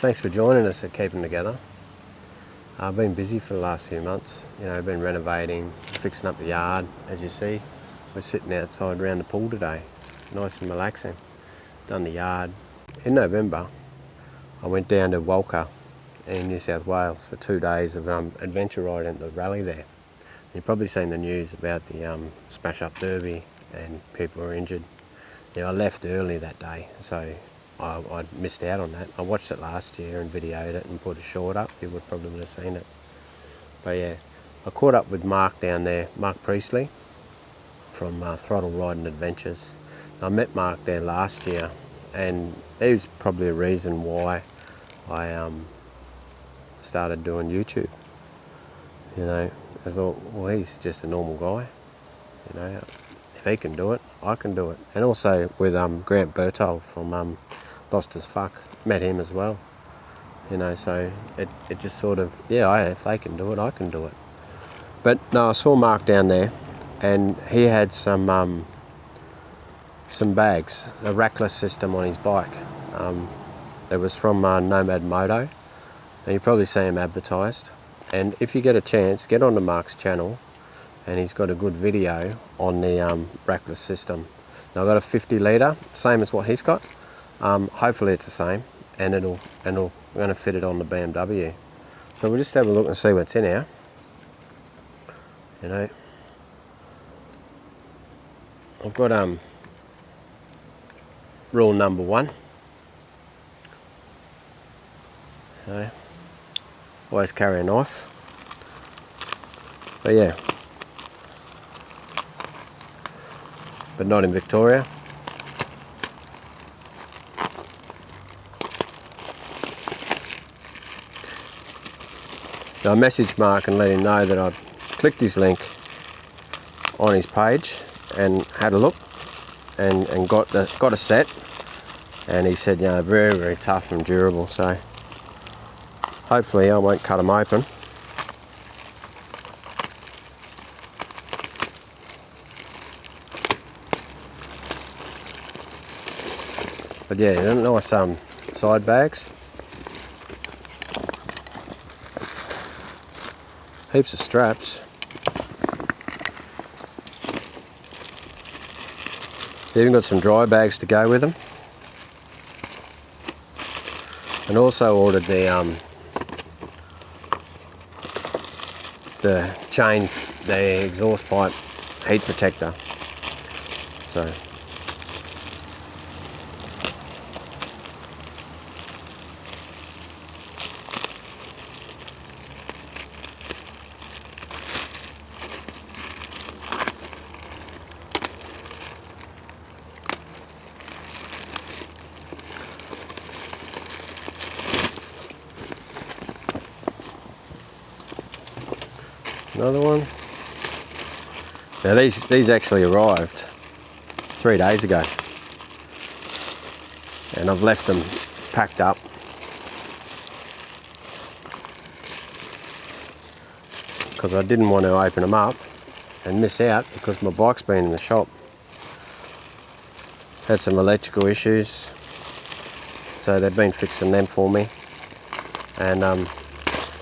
Thanks for joining us at Keeping Together. I've been busy for the last few months. I've been renovating, fixing up the yard. As you see, we're sitting outside around the pool today, nice and relaxing. Done the yard. In November, I went down to Walker in New South Wales for 2 days of adventure riding at the rally there. You've probably seen the news about the smash up derby and people were injured. I left early that day, so I missed out on that. I watched it last year and videoed it and put a short up. You would probably have seen it. But yeah, I caught up with Mark down there, Mark Priestley from Throttle Riding Adventures. I met Mark there last year, and he was probably a reason why I started doing YouTube. I thought, well, he's just a normal guy. If he can do it, I can do it. And also with Grant Berthold from Lost as Fuck, met him as well. So it just sort of, if they can do it, I can do it. But no, I saw Mark down there, and he had some bags, a rackless system on his bike. It was from Nomad Moto, and you probably see him advertised. And if you get a chance, get onto Mark's channel, and he's got a good video on the rackless system. Now I've got a 50 litre, same as what he's got. Hopefully it's the same, and we're going to fit it on the BMW. So we'll just have a look and see what's in here. I've got rule number 1. Always carry a knife. But yeah, but not in Victoria. So I messaged Mark and let him know that I'd clicked his link on his page and had a look and got a set, and he said, very, very tough and durable, so hopefully I won't cut them open. But yeah, nice side bags. Heaps of straps. Even got some dry bags to go with them. And also ordered the chain, the exhaust pipe heat protector. So another one. Now these actually arrived 3 days ago, and I've left them packed up. Because I didn't want to open them up and miss out, because my bike's been in the shop. Had some electrical issues, so they've been fixing them for me. And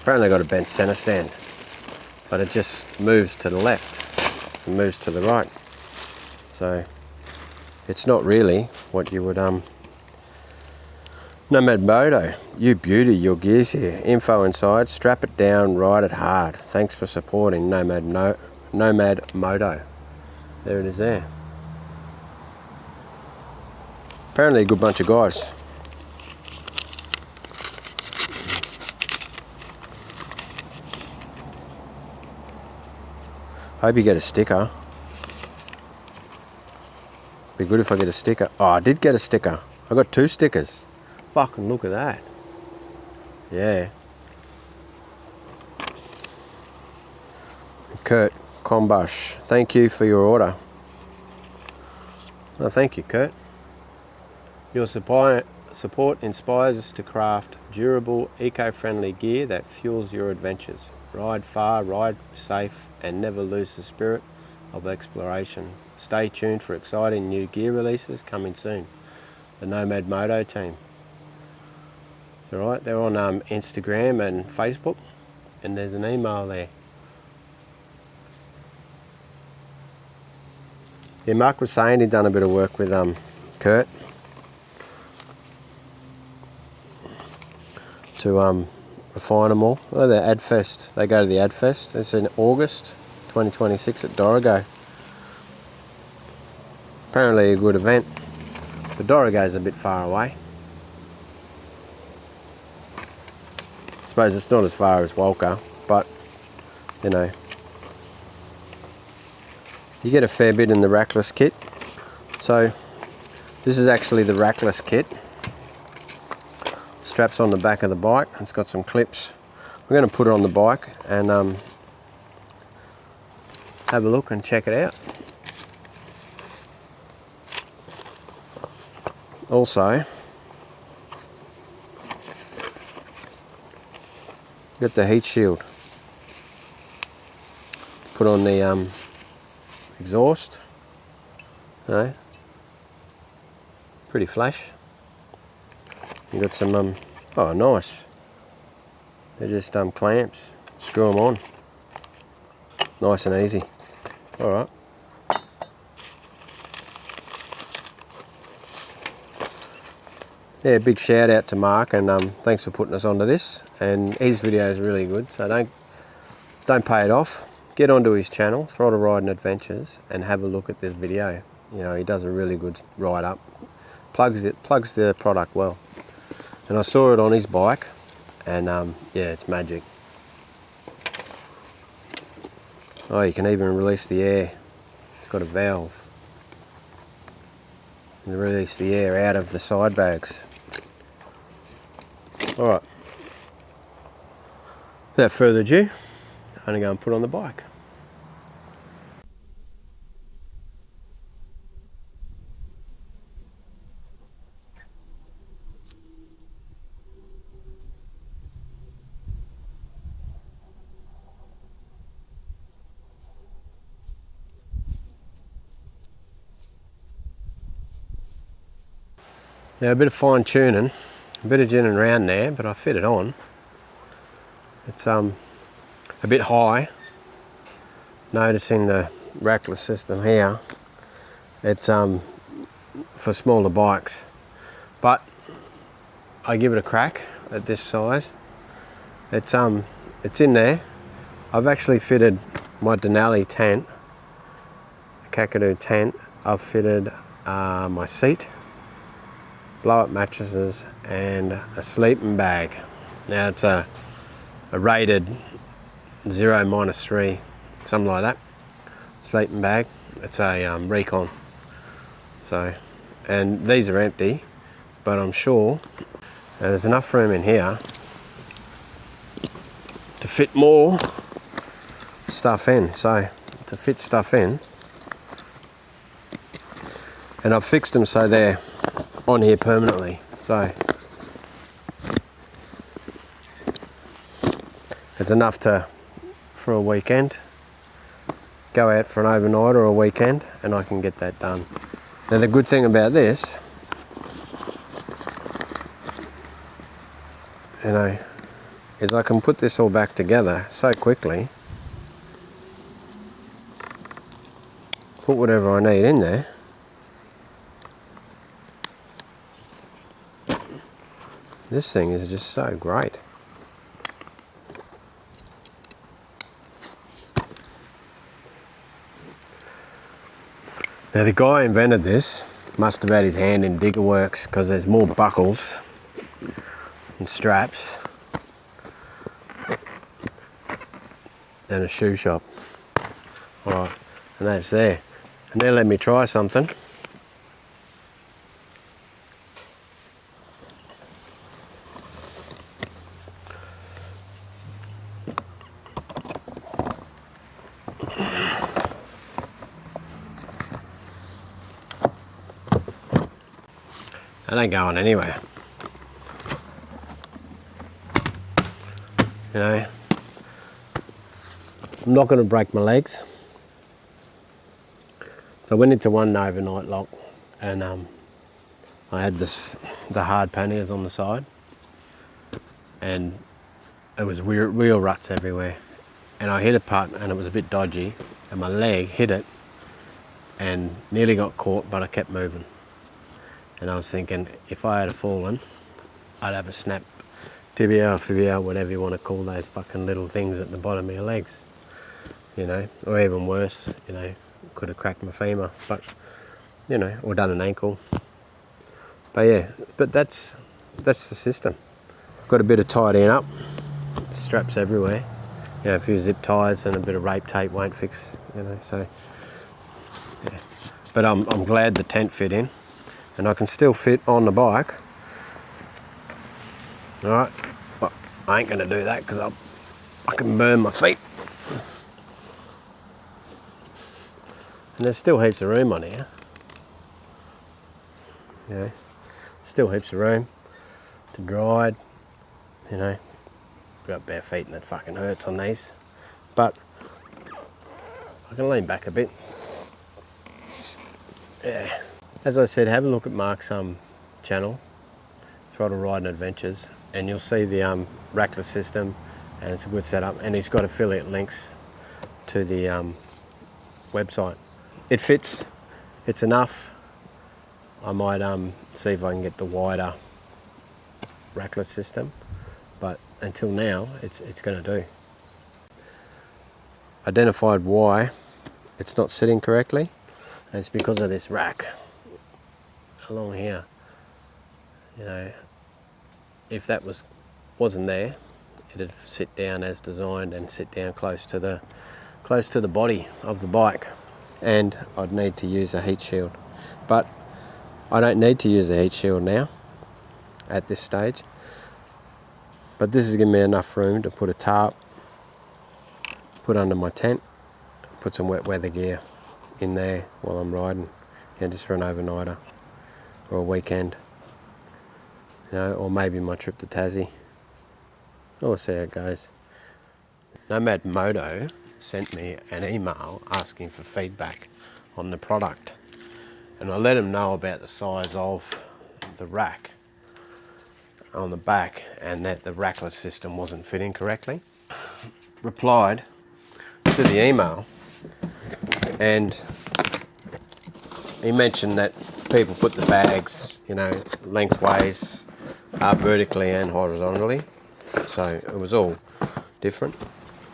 apparently got a bent centre stand, but it just moves to the left and moves to the right. So it's not really what you would Nomad Moto, you beauty, your gear's here. Info inside, strap it down, ride it hard. Thanks for supporting Nomad Moto. There it is there. Apparently a good bunch of guys. Hope you get a sticker. Be good if I get a sticker. Oh, I did get a sticker. I got 2 stickers. Fucking look at that. Yeah. Kurt Kombush, thank you for your order. Oh, thank you, Kurt. Your support inspires us to craft durable, eco-friendly gear that fuels your adventures. Ride far, ride safe, and never lose the spirit of exploration. Stay tuned for exciting new gear releases coming soon. The Nomad Moto team. It's alright, they're on Instagram and Facebook, and there's an email there. Yeah, Mark was saying he'd done a bit of work with Kurt to refine them all. Oh, the AdFest, they go to the AdFest. It's in August 2026 at Dorrigo. Apparently a good event, but Dorrigo's a bit far away. I suppose it's not as far as Walker, but you know, you get a fair bit in the rackless kit. So this is actually the rackless kit. Straps on the back of the bike. It's got some clips. We're going to put it on the bike and have a look and check it out. Also, got the heat shield. Put on the exhaust. You know, pretty flash. You got some oh nice. They're just clamps. Screw them on. Nice and easy. All right. Yeah, big shout out to Mark, and thanks for putting us onto this. And his video is really good, so don't pay it off. Get onto his channel, Throttle Riding Adventures, and have a look at this video. You know, he does a really good ride up. Plugs the product well. And I saw it on his bike, and yeah, it's magic. Oh, you can even release the air. It's got a valve. You can release the air out of the side bags. All right. Without further ado, I'm going to go and put on the bike. Now a bit of fine tuning, a bit of ginning around there, but I fit it on. It's a bit high. Noticing the rackless system here, it's for smaller bikes, but I give it a crack at this size. It's in there. I've actually fitted my Denali tent, a Kakadu tent. I've fitted my seat, blow-up mattresses, and a sleeping bag. Now it's a rated 0 -3, something like that. Sleeping bag. It's a Recon. So, and these are empty, but I'm sure there's enough room in here to fit more stuff in. So to fit stuff in, and I've fixed them so they're on here permanently. So it's enough for a weekend, go out for an overnight or a weekend, and I can get that done. Now the good thing about this, you know, is I can put this all back together so quickly, put whatever I need in there, this thing is just so great. Now the guy who invented this must have had his hand in digger works, because there's more buckles and straps than a shoe shop. Alright, and that's there. And they let me try something. It ain't going anywhere. You know, I'm not going to break my legs. So I went into one overnight lock, and I had the hard panniers on the side, and it was real ruts everywhere. And I hit a putt and it was a bit dodgy, and my leg hit it and nearly got caught, but I kept moving. And I was thinking, if I had fallen, I'd have a snap tibia or fibia, whatever you want to call those fucking little things at the bottom of your legs, you know, or even worse, you know, could have cracked my femur, but, you know, or done an ankle. But yeah, but that's the system. Got a bit of tidying up, straps everywhere. You know, a few zip ties and a bit of rape tape won't fix, you know, so, yeah. But I'm glad the tent fit in, and I can still fit on the bike. All right, but I ain't gonna do that because I can burn my feet. And there's still heaps of room on here. You know, still heaps of room to dry. You know, got bare feet and it fucking hurts on these. But I can lean back a bit. Yeah. As I said, have a look at Mark's channel, Throttle Riding Adventures, and you'll see the rackless system, and it's a good setup, and he's got affiliate links to the website. It fits, it's enough. I might see if I can get the wider rackless system, but until now it's going to do. Identified why it's not sitting correctly, and it's because of this rack along here. You know, if that wasn't there, it'd sit down as designed and sit down close to the body of the bike, and I'd need to use a heat shield. But I don't need to use a heat shield now at this stage. But this is giving me enough room to put a tarp, put under my tent, put some wet weather gear in there while I'm riding, and just for an overnighter or a weekend. You know, or maybe my trip to Tassie. We'll see how it goes. Nomad Moto sent me an email asking for feedback on the product, and I let them know about the size of the rack on the back and that the rackless system wasn't fitting correctly. Replied to the email, and he mentioned that people put the bags, you know, lengthways, vertically and horizontally, so it was all different.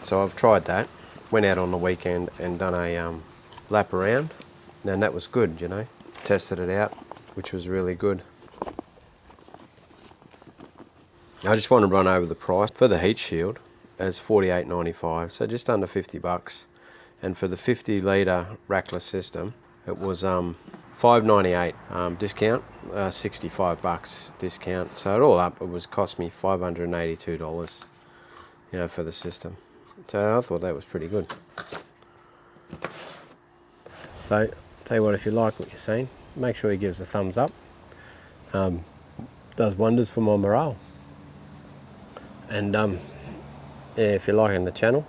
So I've tried that, went out on the weekend and done a lap around, and that was good, you know, tested it out, which was really good. I just want to run over the price for the heat shield as $48.95, so just under $50, and for the 50 litre rackless system it was $5.98 discount, $65 discount, so it all up it was cost me $582, you know, for the system. So I thought that was pretty good. So tell you what, if you like what you're seeing, make sure you give us a thumbs up. Does wonders for my morale. And yeah, if you're liking the channel,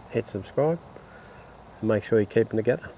hit subscribe and make sure you're keeping together.